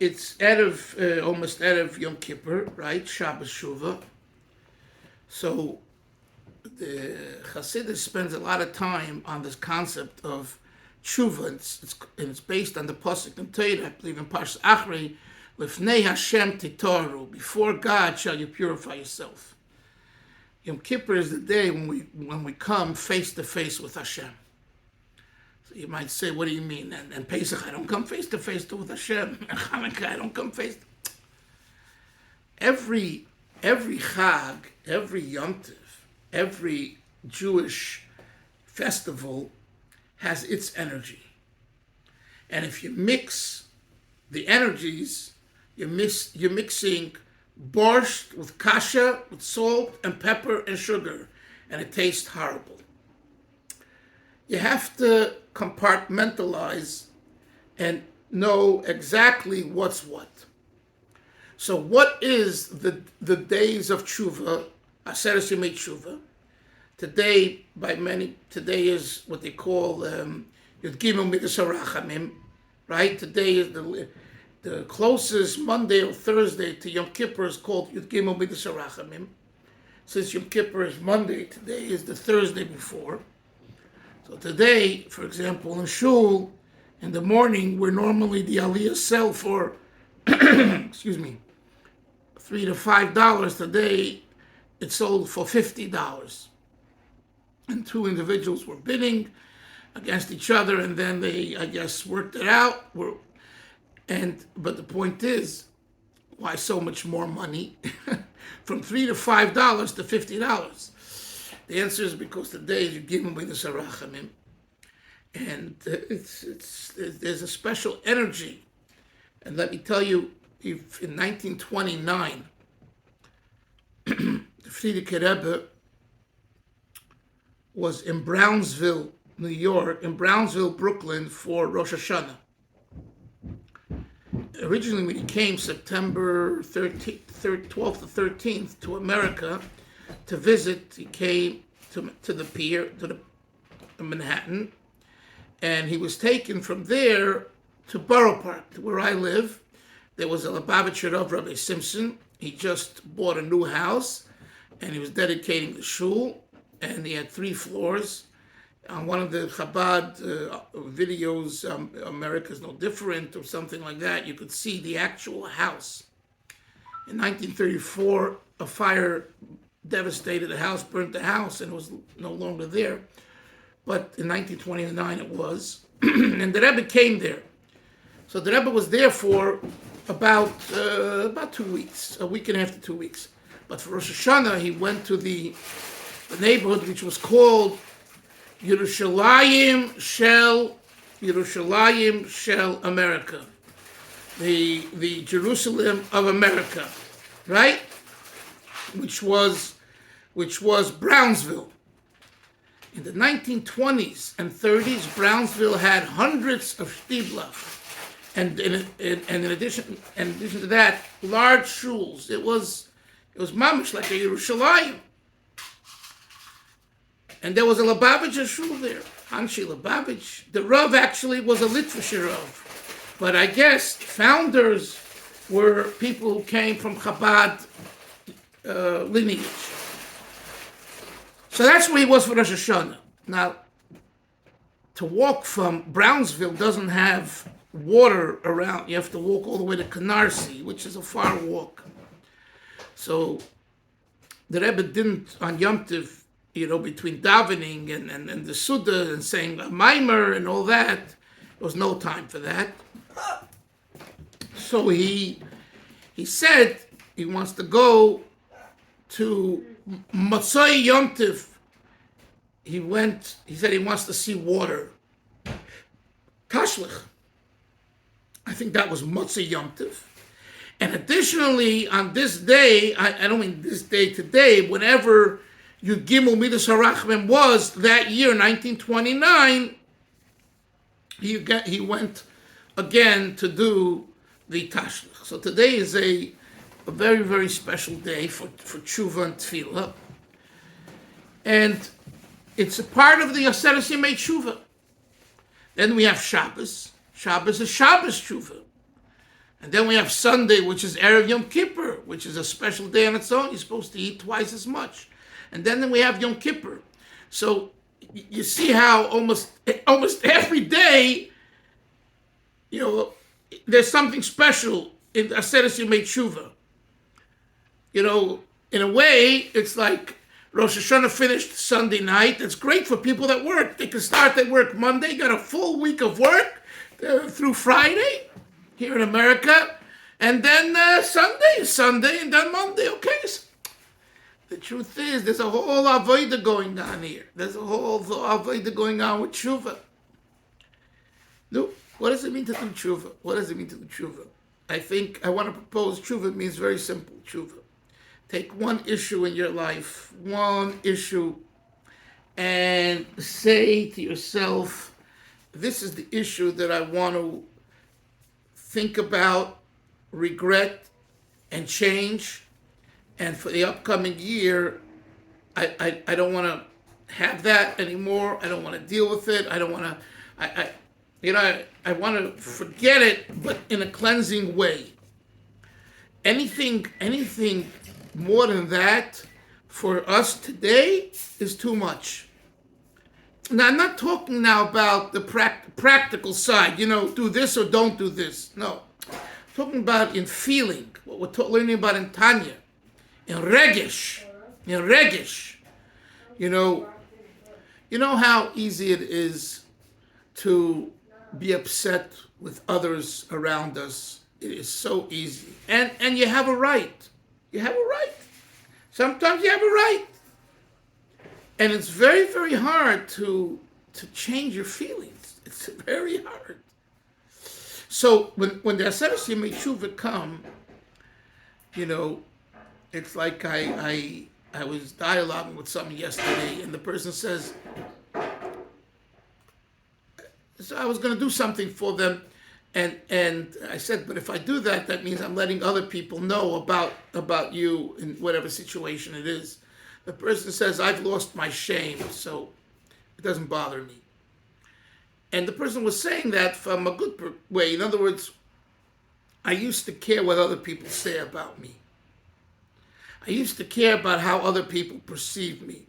it's almost out of Yom Kippur, right? Shabbos Shuva. So the Hasidus spends a lot of time on this concept of tshuva, and it's based on the pasuk in Torah, I believe in Parshas Achrei, Lifnei Hashem titoru, before God shall you purify yourself. Yom Kippur is the day when we come face to face with Hashem. So you might say, what do you mean? And Pesach, I don't come face to face with Hashem. And Hanukkah, I don't come face to... Every Chag, every Yom Tov, every Jewish festival has its energy. And if you mix the energies, you're mixing borscht with kasha, with salt and pepper and sugar, and it tastes horrible. You have to compartmentalize and know exactly what's what. So what is the days of tshuva, Aseres Yemei Tshuva? Today is what they call Yud Gimel Midas HaRachamim, right? Today is the closest Monday or Thursday to Yom Kippur is called Yud Gimel Midas HaRachamim. Since Yom Kippur is Monday, today is the Thursday before. So today, for example, in Shul, in the morning, where normally the aliyah sell for, excuse me, $3 to $5, today it's sold for $50. And two individuals were bidding against each other, and then they, I guess, worked it out. But the point is, why so much more money? From $3 to $5 to $50. The answer is because today you give them with the Sarachamim, and there's a special energy. And let me tell you, if in 1929, the Frierdiker Rebbe was in Brownsville, New York, in Brownsville, Brooklyn, for Rosh Hashanah. Originally, when he came September 12th to 13th to America to visit, he came to the pier, to Manhattan, and he was taken from there to Borough Park, to where I live. There was a Lubavitcher of Rabbi Simpson. He just bought a new house, and he was dedicating the shul, and he had 3 floors. On one of the Chabad videos, America's No Different, or something like that, you could see the actual house. In 1934, a fire devastated the house, burnt the house, and it was no longer there. But in 1929 it was. And the Rebbe came there. So the Rebbe was there for about 2 weeks, a week and a half to 2 weeks. But for Rosh Hashanah, he went to the neighborhood which was called Yerushalayim Shel America, the Jerusalem of America, right? Which was Brownsville. In the 1920s and 30s, Brownsville had hundreds of shtibla, and in addition to that, large shuls. It was mamish like a Yerushalayim. And there was a Lubavitcher shul there, Hanshi Lubavitch. The Rav actually was a Litvischer Rav. But I guess founders were people who came from Chabad lineage. So that's where he was for Rosh Hashanah. Now, to walk from Brownsville doesn't have water around. You have to walk all the way to Canarsie, which is a far walk. So the Rebbe didn't, on Yom Tov, between davening and the Suda and saying a mimer and all that, there was no time for that. So he said he wants to go to Motzai Yom Tov. He said he wants to see water. Tashlich. I think that was Motzai Yom Tov. And additionally, on this day, I don't mean this day today, whenever Yud Gimel Midas HaRachamim was that year, 1929, he went again to do the Tashlich. So today is a very, very special day for Tshuva and Tefillah. And it's a part of the Aseres Yemei Tshuva. Then we have Shabbos. Shabbos is Shabbos Tshuva. And then we have Sunday, which is Erev Yom Kippur, which is a special day on its own. You're supposed to eat twice as much. And then we have Yom Kippur. So you see how almost every day, there's something special in Aseret Yemei Teshuva. In a way, it's like Rosh Hashanah finished Sunday night. It's great for people that work. They can start their work Monday, got a full week of work through Friday here in America. And then Sunday is Sunday, and then Monday, okay. The truth is, there's a whole avodah going on here. There's a whole avodah going on with Teshuva. No, what does it mean to do Teshuva? What does it mean to do Teshuva? I think I want to propose Teshuva means very simple. Teshuva. Take one issue in your life, one issue, and say to yourself, this is the issue that I want to think about, regret, and change. And for the upcoming year, I don't want to have that anymore. I don't want to deal with it. I don't want to, I want to forget it, but in a cleansing way. Anything more than that for us today is too much. Now, I'm not talking now about the practical side, do this or don't do this. No. I'm talking about in feeling, what we're learning about in Tanya, in Regesh. You know how easy it is to be upset with others around us. It is so easy. And you have a right. You have a right. Sometimes you have a right. And it's very, very hard to change your feelings. It's very hard. So when the Aseret Yemei Teshuva come, it's like I was dialoguing with someone yesterday, and the person says, so I was going to do something for them, and I said, but if I do that, that means I'm letting other people know about you in whatever situation it is. The person says, I've lost my shame, so it doesn't bother me. And the person was saying that from a good way. In other words, I used to care what other people say about me. I used to care about how other people perceive me.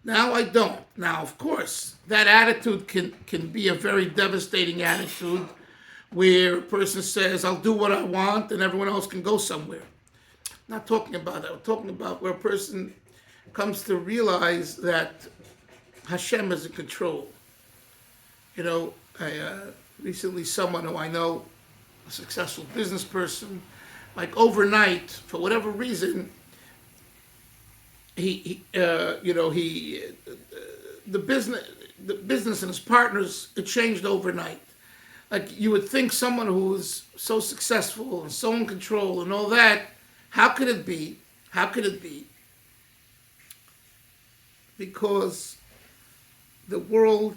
Now I don't. Now, of course, that attitude can be a very devastating attitude where a person says, I'll do what I want and everyone else can go somewhere. I'm not talking about that. I'm talking about where a person comes to realize that Hashem is in control. Recently someone who I know, a successful business person, like overnight, for whatever reason, the business and his partners, it changed overnight. Like you would think someone who is so successful and so in control and all that, how could it be? How could it be? Because the world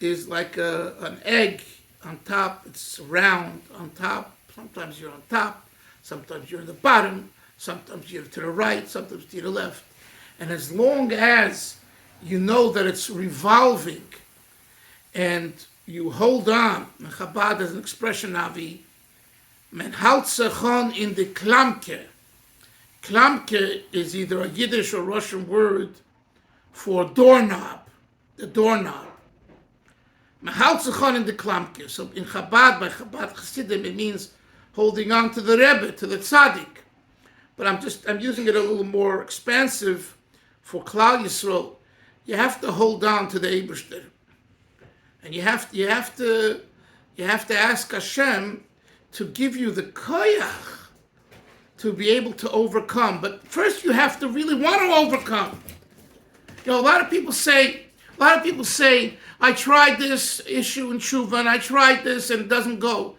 is like an egg on top. It's round on top. Sometimes you're on top. Sometimes you're in the bottom. Sometimes you're to the right. Sometimes to the left. And as long as you know that it's revolving and you hold on, Chabad is an expression, Avi, men halt sechon in the klamke. Klamke is either a Yiddish or Russian word for doorknob, the doorknob. Men halt sechon in the klamke. So in Chabad, by Chabad Chassidim, it means holding on to the Rebbe, to the Tzaddik. But I'm using it a little more expansive for Klal Yisrael. You have to hold on to the Eibishter. And you have to ask Hashem to give you the koyach to be able to overcome. But first you have to really want to overcome. A lot of people say, I tried this issue in Teshuva and I tried this and it doesn't go.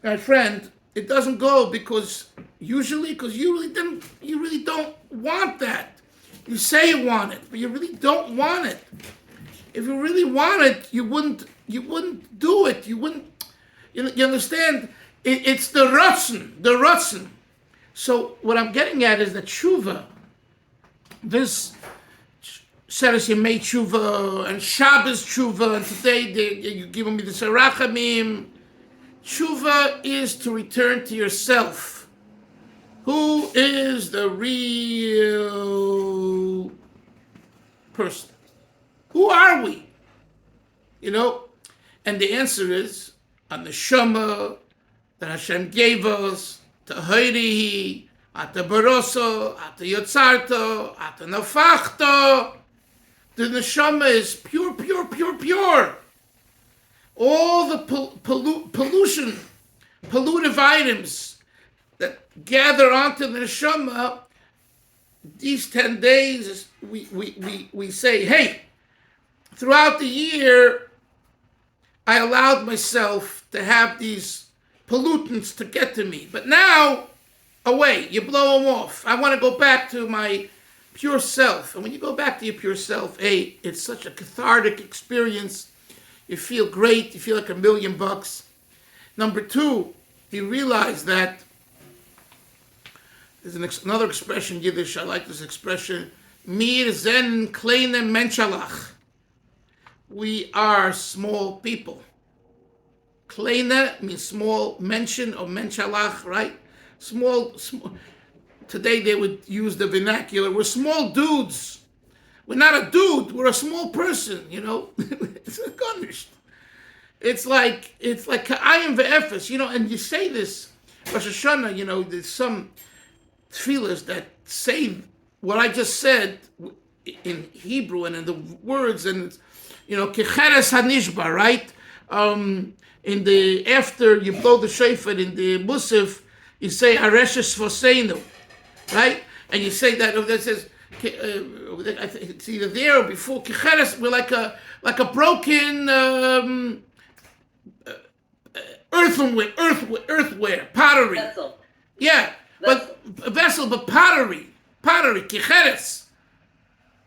My friend, it doesn't go because you really don't want that. You say you want it, but you really don't want it. If you really want it, you wouldn't do it. You understand? It's the Ratzon. So what I'm getting at is that Teshuva, this Aseret Yemei Teshuva and Shabbos Teshuva, and today you're giving me the Serachamim. Teshuva is to return to yourself. Who is the real person? Who are we? You know? And the answer is, on the Shema that Hashem gave us, Tahirihi, Ata Baroso, Ata Yotzarto, Ata Nafachto. The neshama is pure, pure, pure, pure. All the pollutive items that gather onto the neshama, these 10 days, we say, hey, throughout the year, I allowed myself to have these pollutants to get to me. But now, away, you blow them off. I want to go back to my pure self. And when you go back to your pure self, hey, it's such a cathartic experience. You feel great. You feel like $1,000,000. Number two, you realize that there's another expression in Yiddish. I like this expression. Mir zen kleine Menschalach. We are small people. Kleine means small, Menschen or Menschalach, right? Small. Today they would use the vernacular. We're small dudes. We're not a dude. We're a small person. You know, it's garnished. It's like Ka'ayim ve'efes. You know, and you say this Rosh Hashanah. You know, there's some tefillahs that say what I just said in Hebrew and in the words, and you know, kecheres hanishba, right? In the after you blow the shofar in the musaf, you say areshes foseinu, right? And you say that says it's either there or before kecheres. We're like a broken earthware, pottery. Vessel. Yeah, but a vessel, but pottery, kicheres,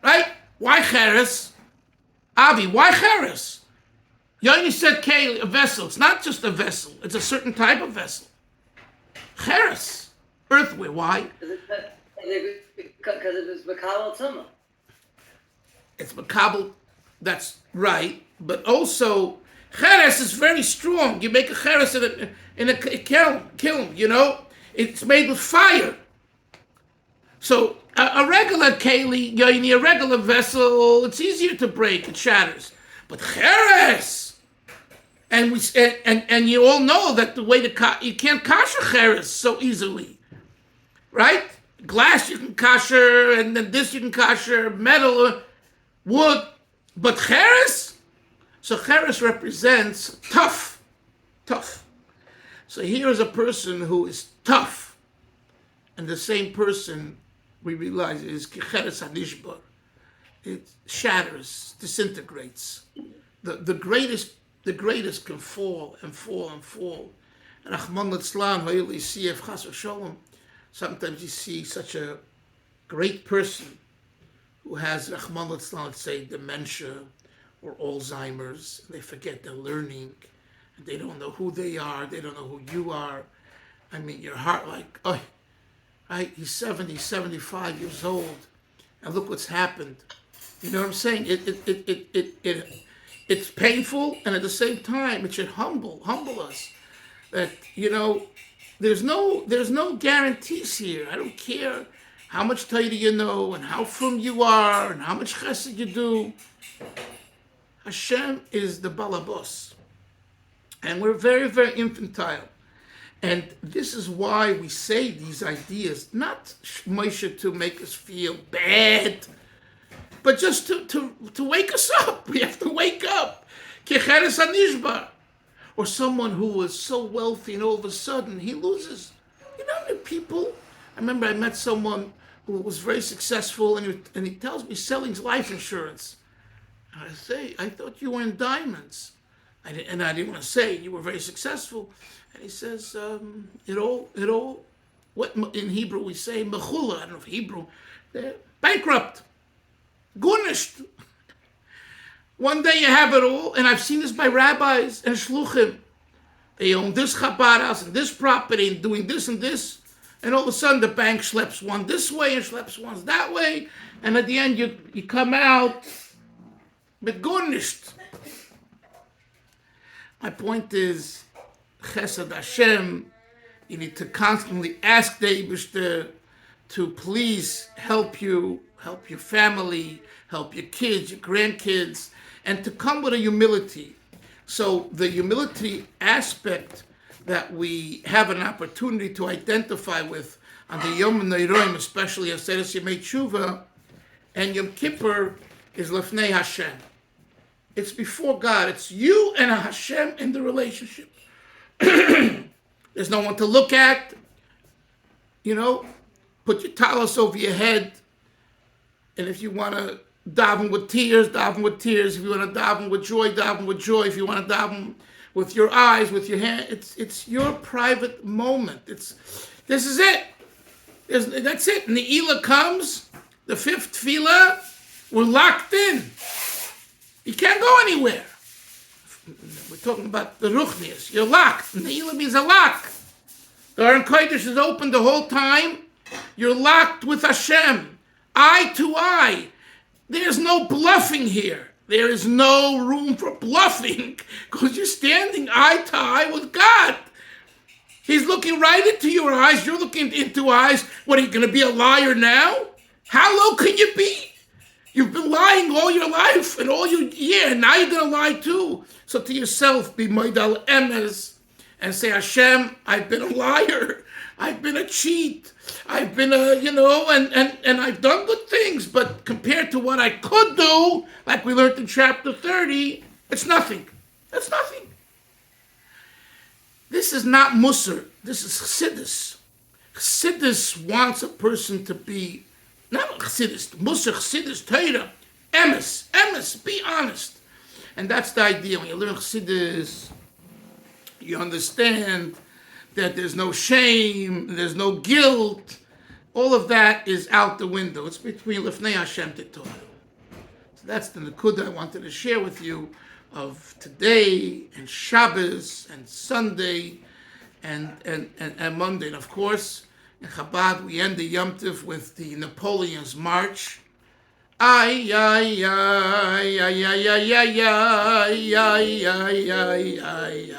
right? Why cheres? Avi, why cheres? You only said a vessel. It's not just a vessel. It's a certain type of vessel. Cheres, earthware. Why? Because it was Makabel Tumah. It's Makabel, that's right. But also, cheres is very strong. You make a cheres in a kiln, you know? It's made with fire. So a regular keli, a regular vessel, it's easier to break. It shatters. But cheres, and you all know that the way you can't kasher cheres so easily, right? Glass you can kasher, and then this you can kasher, metal, wood, but cheres. So cheres represents tough. So here is a person who is tough, and the same person we realize is kicheres hanishba. It shatters, disintegrates. The greatest can fall and fall and fall. And Achman Litzlan, Ha'ili Siyef Chas Shalom. Sometimes you see such a great person who has Achman Litzlan, let's say dementia or Alzheimer's. They forget their learning. And they don't know who they are. They don't know who you are. I mean, your heart like, oh, right? He's 70, 75 years old. And look what's happened. You know what I'm saying? It's painful, and at the same time, it should humble us. That, you know, there's no guarantees here. I don't care how much Torah you know, and how frum you are, and how much chesed you do. Hashem is the balabos. And we're very, very infantile. And this is why we say these ideas, not Moshe to make us feel bad, but just to wake us up. We have to wake up. Kecheres hanishba. Or someone who was so wealthy and all of a sudden he loses. You know how many people? I remember I met someone who was very successful, and he tells me selling life insurance. And I say, I thought you were in diamonds. I didn't want to say you were very successful. And he says, it all, what in Hebrew we say, mechula, I don't know if Hebrew, they're bankrupt, gunished. One day you have it all, and I've seen this by rabbis and shluchim. They own this Chabad house and this property and doing this and this, and all of a sudden the bank schleps one this way and schleps one that way, and at the end you come out with gunished. My point is, Chesed Hashem. You need to constantly ask the Eibishter to please help you, help your family, help your kids, your grandkids, and to come with a humility. So the humility aspect that we have an opportunity to identify with on the Yom Neiroim, especially on Seder Yemei Teshuva, and Yom Kippur is Lefnei Hashem. It's before God. It's you and Hashem in the relationship. There's no one to look at. Put your talis over your head. And if you want to daven with tears, daven with tears. If you want to daven with joy, daven with joy. If you want to daven with your eyes, with your hand, it's your private moment. This is it. That's it. And the Ne'ilah comes, the fifth tefillah, we're locked in. You can't go anywhere. We're talking about the Ruchnias. You're locked. Ne'ilah means a lock. The Aron Kodesh is open the whole time. You're locked with Hashem. Eye to eye. There's no bluffing here. There is no room for bluffing because you're standing eye to eye with God. He's looking right into your eyes. You're looking into eyes. What, are you going to be a liar now? How low can you be? You've been lying all your life and all your year, and now you're going to lie too. So to yourself, be Moidal Emes and say, Hashem, I've been a liar. I've been a cheat. I've been and I've done good things, but compared to what I could do, like we learned in chapter 30, it's nothing. It's nothing. This is not Musar. This is Chassidus. Chassidus wants a person to be, not Chassidus, Musar, Chassidus, Torah, Emes, be honest. And that's the idea. When you learn Chassidus, you understand that there's no shame, there's no guilt. All of that is out the window. It's between Lefnei Hashem to Torah. So that's the Nakuda I wanted to share with you of today and Shabbos and Sunday and Monday. And of course, in Chabad, we end the Yom Tov with the Napoleon's March. Ay, ay, ay, ay, ay, ay, ay, ay, ay, ay, ay, ay, ay.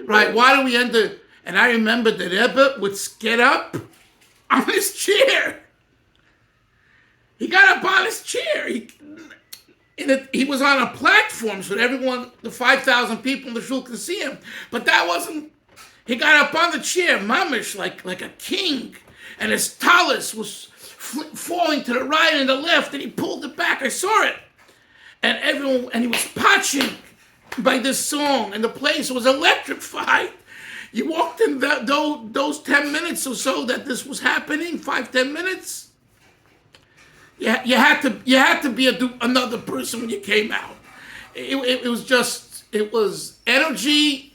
Right. Why do we end the? And I remember that Rebbe would get up on his chair. He got up on his chair. He was on a platform so that everyone, the 5,000 people in the shul, could see him. But that wasn't. He got up on the chair, mamish, like a king, and his talus was falling to the right and the left, and he pulled it back. I saw it. And he was patching by this song, and the place was electrified. You walked in those 10 minutes or so that this was happening, 5-10 minutes. You had to be another person when you came out. It was energy.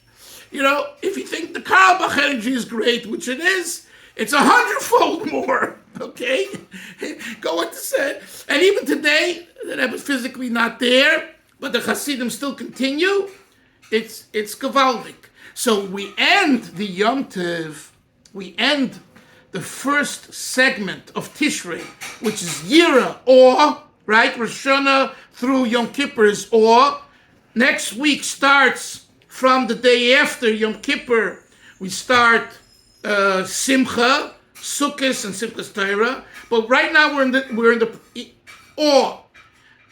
If you think the Karlbach energy is great, which it is, it's 100-fold more. Okay, go into set. And even today, that I was physically not there, but the Hasidim still continue. It's gewaldig. So we end the Yom Tov. We end the first segment of Tishrei, which is Yira, awe, right? Rosh Hashanah through Yom Kippur is awe. Next week starts from the day after Yom Kippur. We start Simcha, Sukkot, and Simchas Torah. But right now we're in the awe.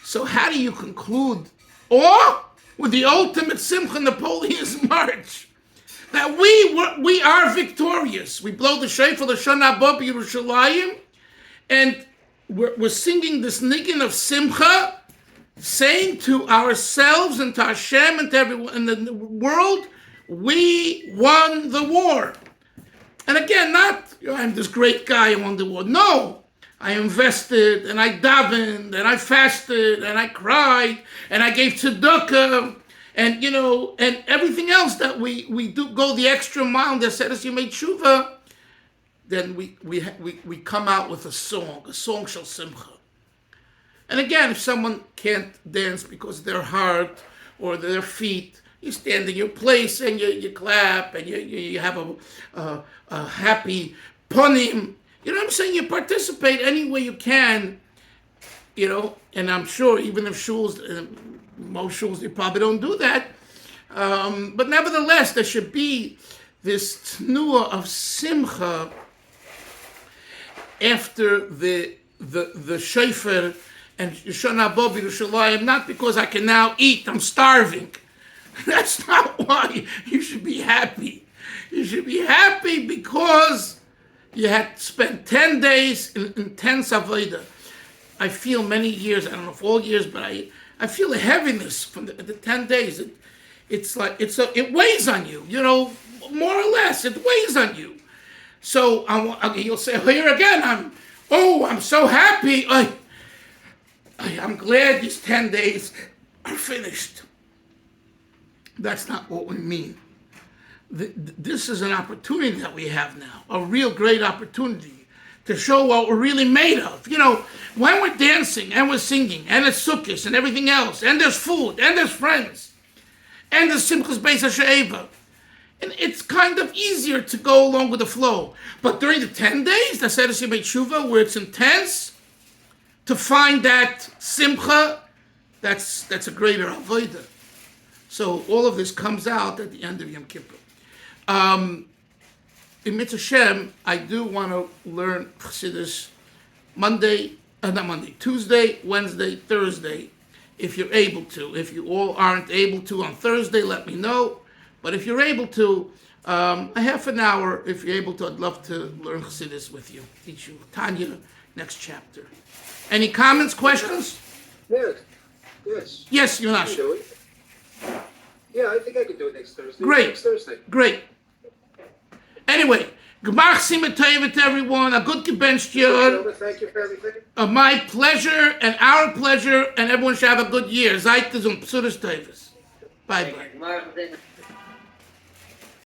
So how do you conclude awe with the ultimate Simcha Napoleon's March? That we are victorious. We blow the shofar, the Shana Haba Yerushalayim, and we're singing this niggin of Simcha, saying to ourselves and to Hashem and to everyone in the world, we won the war. And again, not, I'm this great guy who won the war. No, I invested, and I davened, and I fasted, and I cried, and I gave tzedakah, and and everything else that we do, go the extra mile. That said, as you made Teshuva, then we come out with a song shel simcha. And again, if someone can't dance because of their heart or their feet, you stand in your place and you clap and you have a happy punim. You know what I'm saying? You participate any way you can, and I'm sure even if most shuls, they probably don't do that. But nevertheless, there should be this tnua of simcha after the shofar and Shana Bo B'Yerushalayim, not because I can now eat, I'm starving. That's not why you should be happy. You should be happy because you had spent 10 days in intense avodah. I feel many years, I don't know if all years, but I feel a heaviness from the 10 days. It weighs on you, more or less, it weighs on you. So you'll say, oh, here again, I'm so happy. I'm glad these 10 days are finished. That's not what we mean. This is an opportunity that we have now, a real great opportunity to show what we're really made of. When we're dancing and we're singing and there's sukkahs and everything else, and there's food and there's friends, and there's Simchas Beis HaShe'eva, and it's kind of easier to go along with the flow. But during the 10 days, the Seder Simei Teshuva, where it's intense, to find that simcha, that's a greater avodah. So all of this comes out at the end of Yom Kippur. In Mitzvah Shem, I do want to learn Chassidus Tuesday, Wednesday, Thursday, if you're able to. If you all aren't able to on Thursday, let me know. But if you're able to, a half an hour, if you're able to, I'd love to learn Chassidus with you. Teach you Tanya, next chapter. Any comments, questions? Yes. Yes, Yonash. Yeah, I think I can do it next Thursday. Great. Next Thursday. Great. Anyway, Gemach Simah Tova to everyone. A good gebencht year. Thank you for everything. My pleasure and our pleasure, and everyone should have a good year. Zeites und Psuras Tovas. Bye-bye.